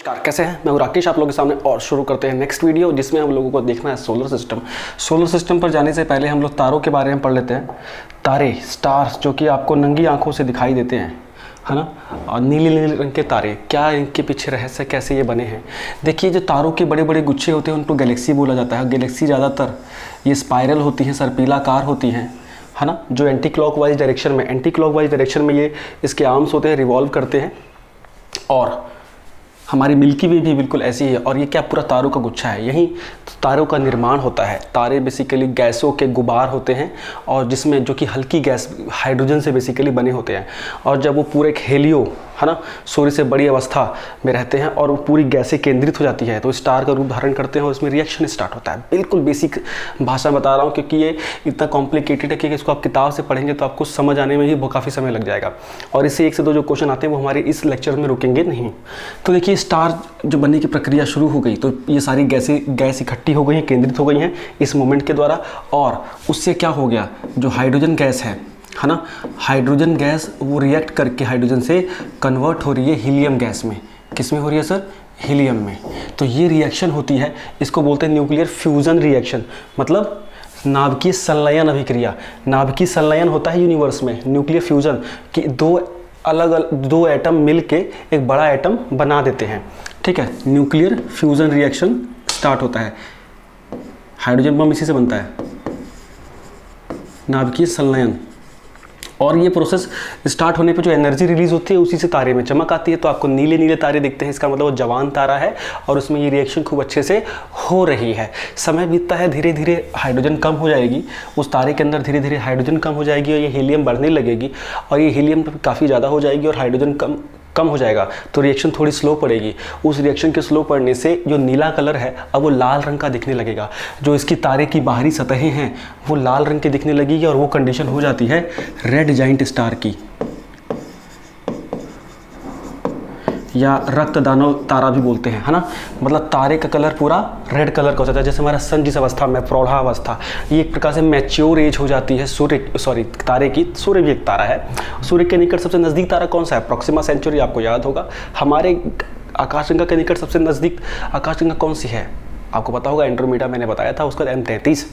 नमस्कार, कैसे हैं? मैं हूं राकेश, आप लोगों के सामने और शुरू करते हैं नेक्स्ट वीडियो, जिसमें हम लोगों को देखना है सोलर सिस्टम। सोलर सिस्टम पर जाने से पहले हम लोग तारों के बारे में पढ़ लेते हैं। तारे, स्टार्स, जो कि आपको नंगी आंखों से दिखाई देते हैं, है ना, और नीले नीले रंग के तारे, क्या इनके पीछे रहस्य, कैसे ये बने हैं। देखिए, जो तारों के बड़े बड़े गुच्छे होते हैं उनको गैलेक्सी बोला जाता है। गैलेक्सी ज़्यादातर ये स्पाइरल होती हैं, सर्पिलाकार होती हैं, है ना, जो एंटी क्लॉकवाइज डायरेक्शन में ये इसके आर्म्स होते हैं, रिवॉल्व करते हैं। और हमारी मिल्की वे भी बिल्कुल ऐसी है। और ये क्या पूरा तारों का गुच्छा है, यहीं तारों का निर्माण होता है। तारे बेसिकली गैसों के गुबार होते हैं, और जिसमें जो कि हल्की गैस हाइड्रोजन से बेसिकली बने होते हैं। और जब वो पूरे एक हेलियो, है ना, सूर्य से बड़ी अवस्था में रहते हैं और वो पूरी गैसें केंद्रित हो जाती है, तो स्टार का रूप धारण करते हैं और इसमें रिएक्शन स्टार्ट होता है। बिल्कुल बेसिक भाषा बता रहा हूँ, क्योंकि ये इतना कॉम्प्लिकेटेड है कि इसको आप किताब से पढ़ेंगे तो आपको समझ आने में ही काफ़ी समय लग जाएगा। और इससे 1 से 2 जो क्वेश्चन आते हैं वो हमारे इस लेक्चर में रुकेंगे नहीं। तो देखिए, स्टार जो बनने की प्रक्रिया शुरू हो गई, तो ये सारी गैस इकट्ठी हो गई हैं, केंद्रित हो गई हैं इस मोमेंट के द्वारा। और उससे क्या हो गया, जो हाइड्रोजन गैस है ना, हाइड्रोजन गैस वो रिएक्ट करके हाइड्रोजन से कन्वर्ट हो रही है हीलियम गैस में। किस में हो रही है सर? हीलियम में। तो ये रिएक्शन होती है, इसको बोलते हैं न्यूक्लियर फ्यूजन रिएक्शन, मतलब नाभिकीय संलयन अभिक्रिया। नाभिकीय संलयन होता है यूनिवर्स में, न्यूक्लियर फ्यूजन कि दो एटम मिल के एक बड़ा एटम बना देते हैं। ठीक है, न्यूक्लियर फ्यूजन रिएक्शन स्टार्ट होता है। हाइड्रोजन बम इसी से बनता है, नाभिकीय संलयन। और ये प्रोसेस स्टार्ट होने पे जो एनर्जी रिलीज होती है उसी से तारे में चमक आती है। तो आपको नीले नीले तारे दिखते हैं, इसका मतलब वो जवान तारा है और उसमें ये रिएक्शन खूब अच्छे से हो रही है। समय बीतता है, धीरे धीरे हाइड्रोजन कम हो जाएगी, उस तारे के अंदर धीरे धीरे हाइड्रोजन कम हो जाएगी और ये हीलियम बढ़ने लगेगी। और ये हीलियम काफ़ी ज़्यादा हो जाएगी और हाइड्रोजन कम हो जाएगा, तो रिएक्शन थोड़ी स्लो पड़ेगी। उस रिएक्शन के स्लो पड़ने से जो नीला कलर है अब वो लाल रंग का दिखने लगेगा। जो इसकी तारे की बाहरी सतहें हैं वो लाल रंग की दिखने लगेगी और वो कंडीशन हो जाती है रेड जाइंट स्टार की, या रक्त दानव तारा भी बोलते हैं, है ना। मतलब तारे का कलर पूरा रेड कलर का हो जाता है। जैसे हमारा सन जिस अवस्था में, प्रौढ़ावस्था, ये एक प्रकार से मैच्योर एज हो जाती है तारे की। सूर्य भी एक तारा है। सूर्य के निकट सबसे नज़दीक तारा कौन सा है? प्रॉक्सिमा सेंचुरी, आपको याद होगा। हमारे आकाशगंगा के निकट सबसे नज़दीक आकाशगंगा कौन सी है? आपको पता होगा, एंड्रोमेडा मैंने बताया था, उसका M33।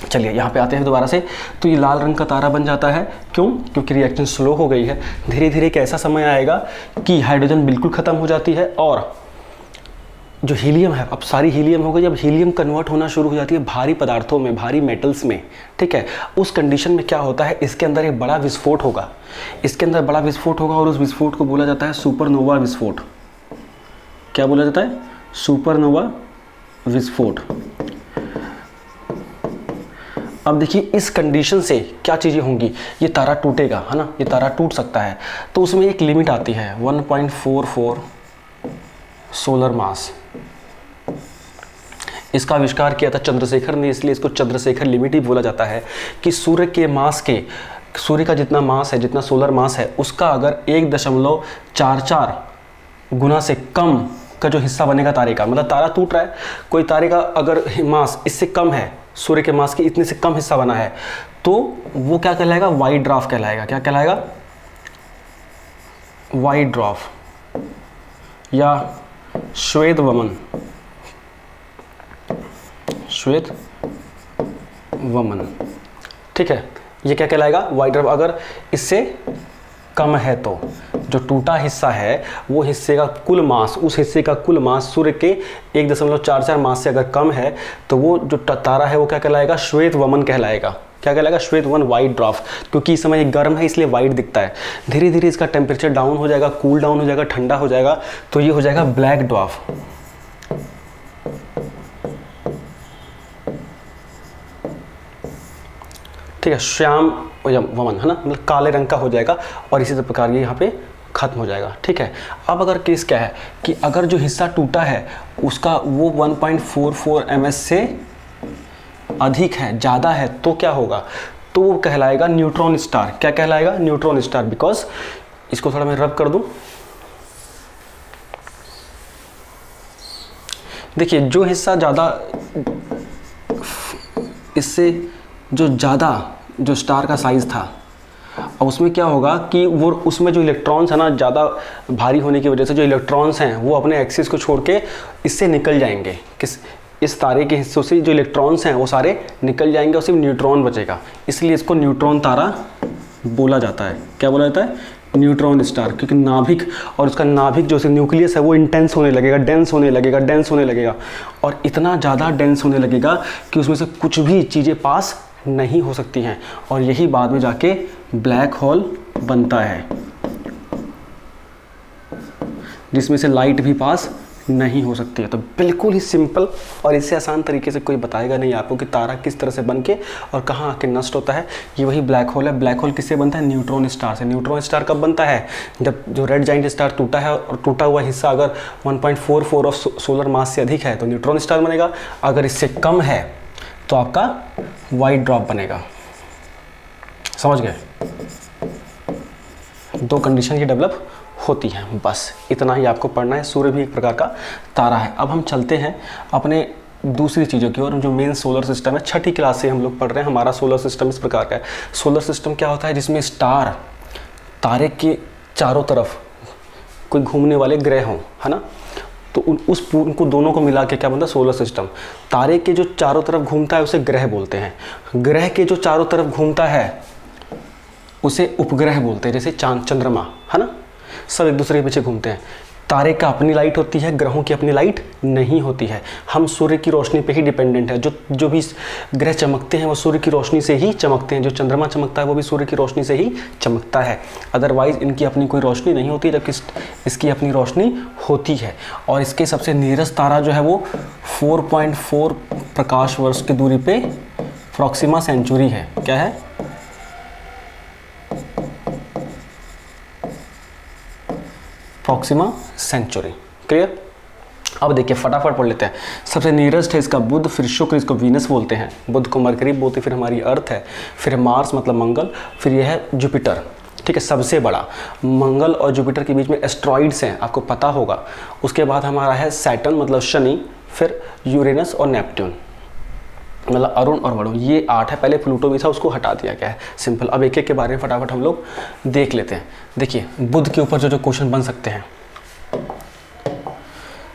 चलिए यहाँ पे आते हैं दोबारा से। तो ये लाल रंग का तारा बन जाता है, क्यों? क्योंकि रिएक्शन स्लो हो गई है। धीरे धीरे एक ऐसा समय आएगा कि हाइड्रोजन बिल्कुल ख़त्म हो जाती है और जो हीलियम है, अब सारी हीलियम हो गई। जब हीलियम कन्वर्ट होना शुरू हो जाती है भारी पदार्थों में, भारी मेटल्स में, ठीक है, उस कंडीशन में क्या होता है, इसके अंदर एक बड़ा विस्फोट होगा। इसके अंदर बड़ा विस्फोट होगा और उस विस्फोट को बोला जाता है सुपरनोवा विस्फोट। क्या बोला जाता है? सुपरनोवा विस्फोट। अब देखिए, इस कंडीशन से क्या चीज़ें होंगी, ये तारा टूटेगा, है ना, ये तारा टूट सकता है। तो उसमें एक लिमिट आती है 1.44 सोलर मास। इसका आविष्कार किया था चंद्रशेखर ने, इसलिए इसको चंद्रशेखर लिमिट ही बोला जाता है। कि सूर्य का जितना मास है, जितना सोलर मास है, उसका अगर 1.44 गुना से कम का जो हिस्सा बनेगा तारे का, मतलब तारा टूट रहा है, कोई तारे का अगर मास इससे कम है, सूर्य के मास के इतने से कम हिस्सा बना है, तो वो क्या कहलाएगा? वाइट ड्वार्फ कहलाएगा। क्या कहलाएगा? वाइट ड्वार्फ या श्वेत वमन। श्वेत वमन, ठीक है, ये क्या कहलाएगा? White dwarf. अगर इससे कम है तो जो टूटा हिस्सा है वो हिस्से का कुल मास, उस हिस्से का कुल मास सूर्य के 1.44 मास से अगर कम है, तो वो जो तारा है वो क्या कहलाएगा? श्वेत वमन कहलाएगा। क्या कहलाएगा? श्वेत वमन, वाइट ड्वार्फ। क्योंकि इस समय गर्म है इसलिए वाइट दिखता है। धीरे धीरे इसका टेम्परेचर डाउन हो जाएगा, कूल डाउन हो जाएगा, ठंडा हो जाएगा, तो ये हो जाएगा ब्लैक ड्वार्फ। ठीक है, श्याम वमन, है ना, मतलब काले रंग का हो जाएगा और इसी प्रकार ये यहाँ पे खत्म हो जाएगा। ठीक है, अब अगर केस क्या है कि अगर जो हिस्सा टूटा है उसका वो 1.44 ms से अधिक है, ज़्यादा है, तो क्या होगा? तो वो कहलाएगा न्यूट्रॉन स्टार। क्या कहलाएगा? Neutron star. बिकॉज इसको थोड़ा मैं रब कर दूं। देखिए, जो हिस्सा ज़्यादा, इससे जो ज़्यादा जो स्टार का साइज़ था और उसमें क्या होगा कि वो उसमें जो इलेक्ट्रॉन्स है ना, ज़्यादा भारी होने की वजह से जो इलेक्ट्रॉन्स हैं वो अपने एक्सिस को छोड़ के इससे निकल जाएंगे। इस तारे के हिस्सों से जो इलेक्ट्रॉन्स हैं वो सारे निकल जाएंगे और सिर्फ न्यूट्रॉन बचेगा, इसलिए इसको न्यूट्रॉन तारा बोला जाता है। क्या बोला जाता है? न्यूट्रॉन स्टार, क्योंकि नाभिक और उसका नाभिक जो न्यूक्लियस है वो इंटेंस होने लगेगा, डेंस होने लगेगा और इतना ज़्यादा डेंस होने लगेगा कि उसमें से कुछ भी चीज़ें पास नहीं हो सकती हैं, और यही बाद में जाके ब्लैक होल बनता है, जिसमें से लाइट भी पास नहीं हो सकती है। तो बिल्कुल ही सिंपल और इससे आसान तरीके से कोई बताएगा नहीं आपको कि तारा किस तरह से बन के और कहाँ आके नष्ट होता है। ये वही ब्लैक होल है। ब्लैक होल किससे बनता है? न्यूट्रॉन स्टार से। न्यूट्रॉन स्टार कब बनता है? जब जो रेड जाइंट स्टार टूटा है और टूटा हुआ हिस्सा अगर 1.44 ऑफ सोलर मास से अधिक है तो न्यूट्रॉन स्टार बनेगा, अगर इससे कम है तो आपका वाइट ड्रॉप बनेगा। समझ गए? दो कंडीशन ये डेवलप होती हैं, बस इतना ही आपको पढ़ना है। सूर्य भी एक प्रकार का तारा है। अब हम चलते हैं अपने दूसरी चीज़ों की ओर, जो मेन सोलर सिस्टम है। छठी क्लास से हम लोग पढ़ रहे हैं। हमारा सोलर सिस्टम इस प्रकार का है। सोलर सिस्टम क्या होता है? जिसमें स्टार, तारे के चारों तरफ कोई घूमने वाले ग्रह हों, है ना, तो उनको दोनों को मिला के क्या बनता है? Solar system. तारे के जो चारों तरफ घूमता है उसे ग्रह बोलते हैं। ग्रह के जो चारों तरफ घूमता है उसे उपग्रह बोलते हैं, जैसे चांद, चंद्रमा, है ना, सब एक दूसरे के पीछे घूमते हैं। तारे का अपनी लाइट होती है, ग्रहों की अपनी लाइट नहीं होती है। हम सूर्य की रोशनी पे ही डिपेंडेंट है। जो भी ग्रह चमकते हैं वो सूर्य की रोशनी से ही चमकते हैं। जो चंद्रमा चमकता है वो भी सूर्य की रोशनी से ही चमकता है। अदरवाइज इनकी अपनी कोई रोशनी नहीं होती, जबकि इसकी अपनी रोशनी होती है। और इसके सबसे नियरेस्ट तारा जो है वो 4.4 प्रकाश वर्ष की दूरी पे प्रॉक्सिमा सेंचुरी है। क्या है? Proxima Centauri. क्लियर? अब देखिए फटाफट पढ़ लेते हैं। सबसे नियरेस्ट है इसका बुध, फिर शुक्र, इसको वीनस बोलते हैं, बुध को मरकरी बोलते हैं, फिर हमारी अर्थ है, फिर मार्स मतलब मंगल, फिर यह है जुपिटर। ठीक है, सबसे बड़ा। मंगल और जुपिटर के बीच में एस्ट्रॉइड्स हैं, आपको पता होगा। उसके बाद हमारा है सैटर्न मतलब शनि, फिर यूरेनस और नेपट्यून मतलब अरुण और वरुण। ये 8 है। पहले प्लूटो भी था, उसको हटा दिया गया है। सिंपल। अब एक एक के बारे में फटाफट हम लोग देख लेते हैं। देखिए बुध के ऊपर जो क्वेश्चन बन सकते हैं।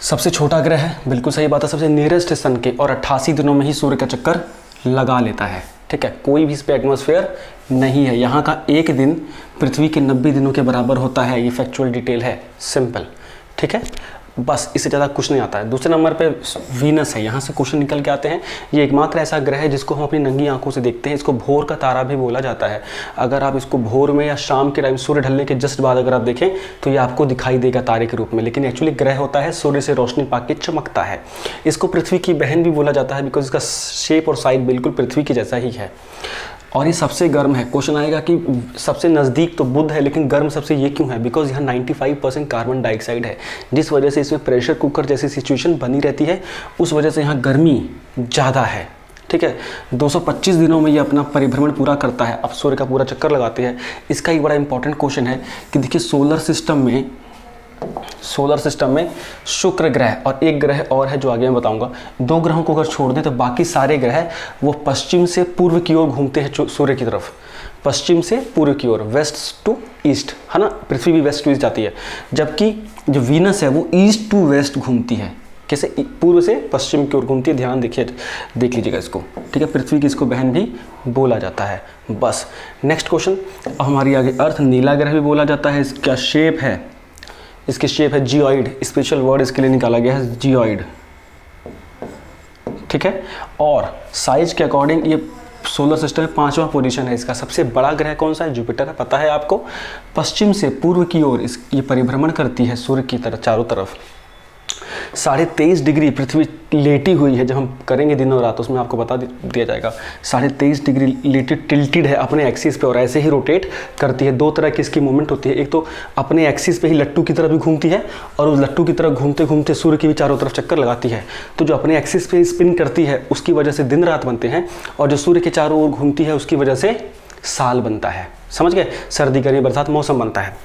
सबसे छोटा ग्रह है, बिल्कुल सही बात है। सबसे नियरेस्ट है सन के, और 88 दिनों में ही सूर्य का चक्कर लगा लेता है। ठीक है, कोई भी इस पर एटमॉस्फेयर नहीं है। यहाँ का एक दिन पृथ्वी के 90 दिनों के बराबर होता है। ये फैक्चुअल डिटेल है। सिंपल। ठीक है, बस इससे ज़्यादा कुछ नहीं आता है। दूसरे नंबर पे वीनस है। यहाँ से क्वेश्चन निकल के आते हैं। ये एकमात्र ऐसा ग्रह है जिसको हम अपनी नंगी आंखों से देखते हैं। इसको भोर का तारा भी बोला जाता है। अगर आप इसको भोर में या शाम के टाइम सूर्य ढलने के जस्ट बाद अगर आप देखें तो ये आपको दिखाई देगा तारे के रूप में, लेकिन एक्चुअली ग्रह होता है, सूर्य से रोशनी पाके चमकता है। इसको पृथ्वी की बहन भी बोला जाता है, बिकॉज इसका शेप और साइज बिल्कुल पृथ्वी की जैसा ही है। और ये सबसे गर्म है। क्वेश्चन आएगा कि सबसे नज़दीक तो बुध है, लेकिन गर्म सबसे ये क्यों है? बिकॉज यहाँ 95% कार्बन डाइऑक्साइड है, जिस वजह से इसमें प्रेशर कुकर जैसी सिचुएशन बनी रहती है। उस वजह से यहाँ गर्मी ज़्यादा है। ठीक है, 225 दिनों में ये अपना परिभ्रमण पूरा करता है। अब सूर्य का पूरा चक्कर लगाते हैं। इसका एक बड़ा इंपॉर्टेंट क्वेश्चन है कि देखिए सोलर सिस्टम में शुक्र ग्रह और एक ग्रह और है जो आगे मैं बताऊंगा। 2 ग्रहों को अगर छोड़ दें तो बाकी सारे ग्रह वो पश्चिम से पूर्व की ओर घूमते हैं सूर्य की तरफ। पश्चिम से पूर्व की ओर, वेस्ट टू ईस्ट, है ना। पृथ्वी भी वेस्ट टू ईस्ट जाती है, जबकि जो वीनस है वो ईस्ट टू वेस्ट घूमती है। कैसे? पूर्व से पश्चिम की ओर घूमती है। ध्यान देखिए, देख लीजिएगा इसको। ठीक है, पृथ्वी की इसको बहन भी बोला जाता है। बस नेक्स्ट क्वेश्चन। अब हमारी आगे अर्थ, नीला ग्रह भी बोला जाता है। इसका शेप है, इसकी शेप है जियोइड। स्पेशल वर्ड इसके लिए निकाला गया है, जियोइड। ठीक है, और साइज के अकॉर्डिंग ये सोलर सिस्टम में 5वां पोजीशन है इसका। सबसे बड़ा ग्रह कौन सा है? जुपिटर है, पता है आपको। पश्चिम से पूर्व की ओर ये परिभ्रमण करती है सूर्य की तरफ, चारों तरफ। 23.5 डिग्री पृथ्वी लेटी हुई है। जब हम करेंगे दिन और रात उसमें आपको बता दिया जाएगा। 23.5 डिग्री लेटेड टिल्टेड है अपने एक्सिस पे, और ऐसे ही रोटेट करती है। 2 तरह की इसकी मूवमेंट होती है। एक तो अपने एक्सिस पे ही लट्टू की तरह भी घूमती है, और उस लट्टू की तरह घूमते घूमते सूर्य की भी चारों तरफ चक्कर लगाती है। तो जो अपने एक्सिस पे स्पिन करती है उसकी वजह से दिन रात बनते हैं, और जो सूर्य के चारों ओर घूमती है उसकी वजह से साल बनता है। समझ गए? सर्दी, गर्मी, बरसात, मौसम बनता है।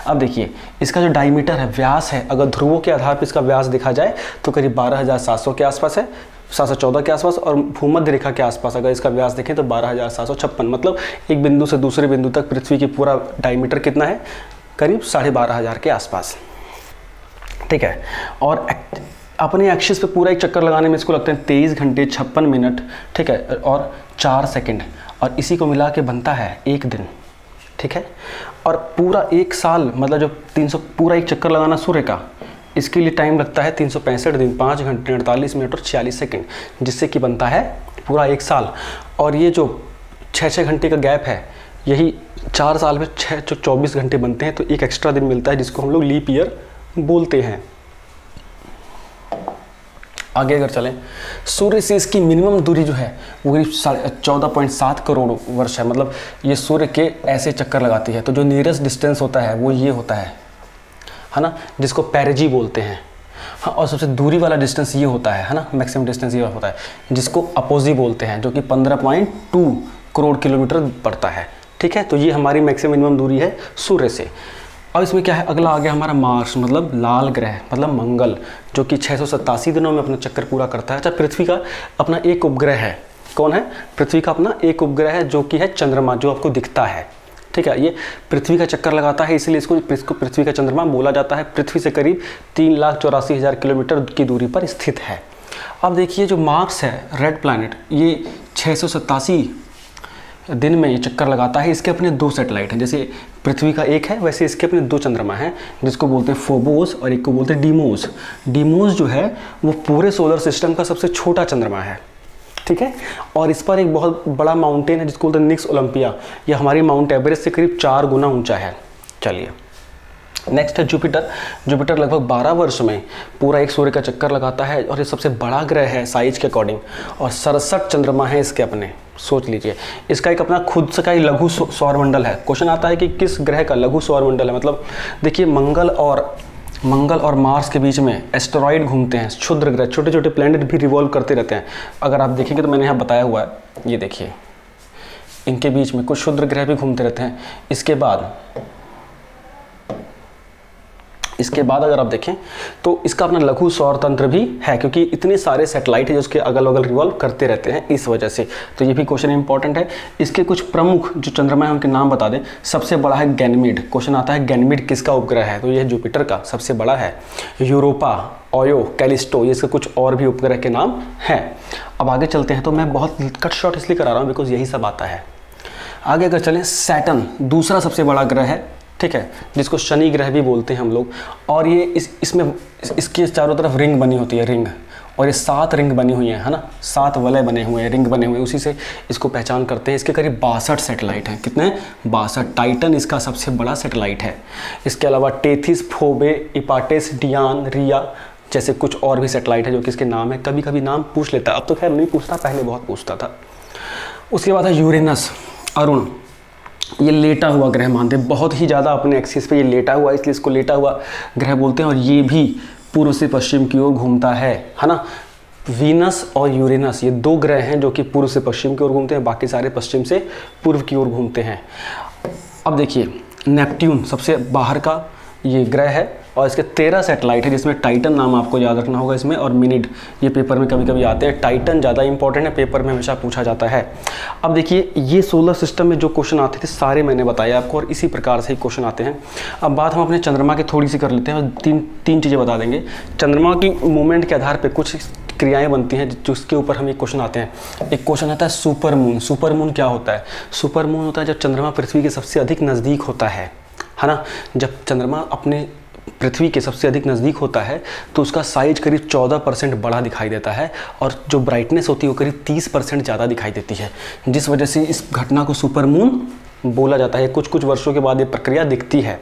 अब देखिए इसका जो डायमीटर है, व्यास है, अगर ध्रुवों के आधार पर इसका व्यास देखा जाए तो करीब 12,700 के आसपास है, 714 के आसपास, और भूमध्य रेखा के आसपास अगर इसका व्यास देखें तो 12,756। मतलब एक बिंदु से दूसरे बिंदु तक पृथ्वी की पूरा डायमीटर कितना है, करीब 12,500 के आसपास, ठीक है। और अपने एक्सिस पे पूरा एक चक्कर लगाने में इसको लगते हैं 23 घंटे 56 मिनट, ठीक है, और 4 सेकंड, और इसी को मिला के बनता है एक दिन, ठीक है। और पूरा एक साल, मतलब जो 300 पूरा एक चक्कर लगाना सूर्य का, इसके लिए टाइम लगता है 365 दिन 5 घंटे 48 मिनट और 46 सेकंड, जिससे कि बनता है पूरा एक साल। और ये जो 6-6 घंटे का गैप है, यही 4 साल में 24 घंटे बनते हैं, तो एक एक्स्ट्रा दिन मिलता है जिसको हम लोग लीप ईयर बोलते हैं। आगे अगर चलें, सूर्य से इसकी मिनिमम दूरी जो है वो करीब 14.7 करोड़ वर्ष है। मतलब ये सूर्य के ऐसे चक्कर लगाती है, तो जो नियरेस्ट डिस्टेंस होता है वो ये होता है ना, जिसको पेरिजी बोलते हैं। हाँ, और सबसे दूरी वाला डिस्टेंस ये होता है ना, मैक्सिमम डिस्टेंस ये होता है, जिसको अपोजी बोलते हैं, जो कि 15.2 करोड़ किलोमीटर पड़ता है, ठीक है। तो ये हमारी मैक्सिमम मिनिमम दूरी है सूर्य से। अब इसमें क्या है, अगला आ गया हमारा मार्स, मतलब लाल ग्रह, मतलब मंगल, जो कि 687 दिनों में अपना चक्कर पूरा करता है। अच्छा, पृथ्वी का अपना एक उपग्रह है, कौन है, पृथ्वी का अपना एक उपग्रह है जो कि है चंद्रमा, जो आपको दिखता है, ठीक है। ये पृथ्वी का चक्कर लगाता है, इसलिए इसको पृथ्वी का चंद्रमा बोला जाता है। पृथ्वी से करीब 3,84,000 किलोमीटर की दूरी पर स्थित है। अब देखिए जो मार्स है, रेड प्लैनेट, ये 687 दिन में ये चक्कर लगाता है। इसके अपने 2 सैटेलाइट हैं, जैसे पृथ्वी का एक है वैसे इसके अपने 2 चंद्रमा हैं, जिसको बोलते हैं फोबोस और एक को बोलते हैं डीमोस। डीमोस जो है वो पूरे सोलर सिस्टम का सबसे छोटा चंद्रमा है, ठीक है। और इस पर एक बहुत बड़ा माउंटेन है जिसको बोलते हैं निक्स ओलंपिया। यह हमारी माउंट एवरेस्ट से करीब 4 गुना ऊंचा है। चलिए नेक्स्ट है जुपिटर। जुपिटर लगभग 12 वर्ष में पूरा एक सूर्य का चक्कर लगाता है, और ये सबसे बड़ा ग्रह है साइज के अकॉर्डिंग, और 67 चंद्रमा है इसके अपने। सोच लीजिए, इसका एक अपना खुद से का ही लघु सौरमंडल है। क्वेश्चन आता है कि किस ग्रह का लघु सौरमंडल है। मतलब देखिए मंगल और मार्स के बीच में एस्टेरॉइड घूमते हैं, क्षुद्र ग्रह, छोटे छोटे प्लैनेट भी रिवॉल्व करते रहते हैं। अगर आप देखेंगे तो मैंने यहाँ बताया हुआ है, ये देखिए इनके बीच में कुछ क्षुद्र ग्रह भी घूमते रहते हैं। इसके बाद अगर आप देखें तो इसका अपना लघु सौर तंत्र भी है, क्योंकि इतने सारे सैटेलाइट है जो उसके अगल बगल रिवॉल्व करते रहते हैं, इस वजह से। तो ये भी क्वेश्चन इंपॉर्टेंट है। इसके कुछ प्रमुख जो चंद्रमा है उनके नाम बता दें। सबसे बड़ा है गैनमीड। क्वेश्चन आता है गैनमीड किसका उपग्रह है, तो यह जुपिटर का सबसे बड़ा है। यूरोपा, ओयो, कैलिस्टो, ये इसके कुछ और भी उपग्रह के नाम हैं। अब आगे चलते हैं, तो मैं बहुत कट शॉर्ट इसलिए करा रहा हूँ बिकॉज यही सब आता है। आगे अगर चलें, सैटर्न दूसरा सबसे बड़ा ग्रह है, ठीक है, जिसको शनि ग्रह भी बोलते हैं हम लोग। और ये इसमें इसके चारों तरफ रिंग बनी होती है, रिंग, और ये 7 रिंग बनी हुई है ना, 7 वलय बने हुए हैं, रिंग बने हुए हैं, उसी से इसको पहचान करते हैं। इसके करीब 62 सैटेलाइट हैं। कितने? 62। टाइटन इसका सबसे बड़ा सैटेलाइट है। इसके अलावा टेथिस, फोबे, इपाटेस, डियान, रिया जैसे कुछ और भी सैटेलाइट है जो कि इसके नाम है। कभी कभी नाम पूछ लेता है, अब तो खैर नहीं पूछता, पहले बहुत पूछता था। उसके बाद है यूरेनस, अरुण। ये लेटा हुआ ग्रह मानते हैं, बहुत ही ज़्यादा अपने एक्सिस पे ये लेटा हुआ, इसलिए इसको लेटा हुआ ग्रह बोलते हैं। और ये भी पूर्व से पश्चिम की ओर घूमता है ना। वीनस और यूरेनस ये 2 ग्रह हैं जो कि पूर्व से पश्चिम की ओर घूमते हैं, बाकी सारे पश्चिम से पूर्व की ओर घूमते हैं। अब देखिए नेपट्यून सबसे बाहर का ये ग्रह है, और इसके 13 सैटेलाइट है, जिसमें टाइटन नाम आपको याद रखना होगा इसमें, और मिनिड ये पेपर में कभी कभी आते हैं। टाइटन ज़्यादा इंपॉर्टेंट है, पेपर में हमेशा पूछा जाता है। अब देखिए ये सोलर सिस्टम में जो क्वेश्चन आते थे सारे मैंने बताया आपको, और इसी प्रकार से ही क्वेश्चन आते हैं। अब बात हम अपने चंद्रमा की थोड़ी सी कर लेते हैं, और तीन चीज़ें बता देंगे। चंद्रमा की मूवमेंट के आधार पर कुछ क्रियाएं बनती हैं जिसके ऊपर हम एक क्वेश्चन आते हैं। एक क्वेश्चन आता है सुपर मून। सुपर मून क्या होता है? सुपर मून होता है जब चंद्रमा पृथ्वी के सबसे अधिक नज़दीक होता है ना। जब चंद्रमा अपने पृथ्वी के सबसे अधिक नज़दीक होता है तो उसका साइज करीब 14% बड़ा दिखाई देता है, और जो ब्राइटनेस होती है वो करीब 30% ज़्यादा दिखाई देती है, जिस वजह से इस घटना को सुपर मून बोला जाता है। कुछ कुछ वर्षों के बाद ये प्रक्रिया दिखती है।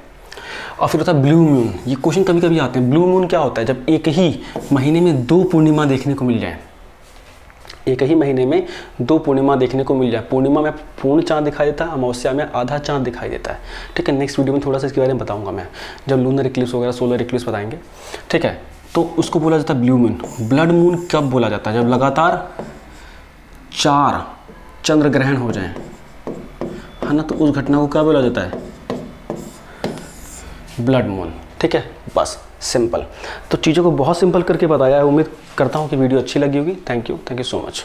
और फिर होता है ब्लू मून। ये क्वेश्चन कभी कभी आते हैं। ब्लू मून क्या होता है? जब एक ही महीने में 2 पूर्णिमा देखने को मिल जाए, एक ही महीने में 2 पूर्णिमा देखने को मिल जाए। पूर्णिमा में पूर्ण चांद दिखाई देता है, अमावस्या में आधा चांद दिखाई देता है, ठीक है। नेक्स्ट वीडियो में थोड़ा सा इसके बारे में बताऊंगा मैं, जब लूनर इक्लिप्स वगैरह सोलर इक्लिप्स बताएंगे, ठीक है। तो उसको बोला जाता है ब्लू मून। ब्लड मून कब बोला जाता है? जब लगातार 4 चंद्र ग्रहण हो जाए, है ना, तो उस घटना को क्या बोला जाता है? ब्लड मून, ठीक है, बस सिंपल। तो चीज़ों को बहुत सिंपल करके बताया है। उम्मीद करता हूँ कि वीडियो अच्छी लगी होगी। Thank you so much.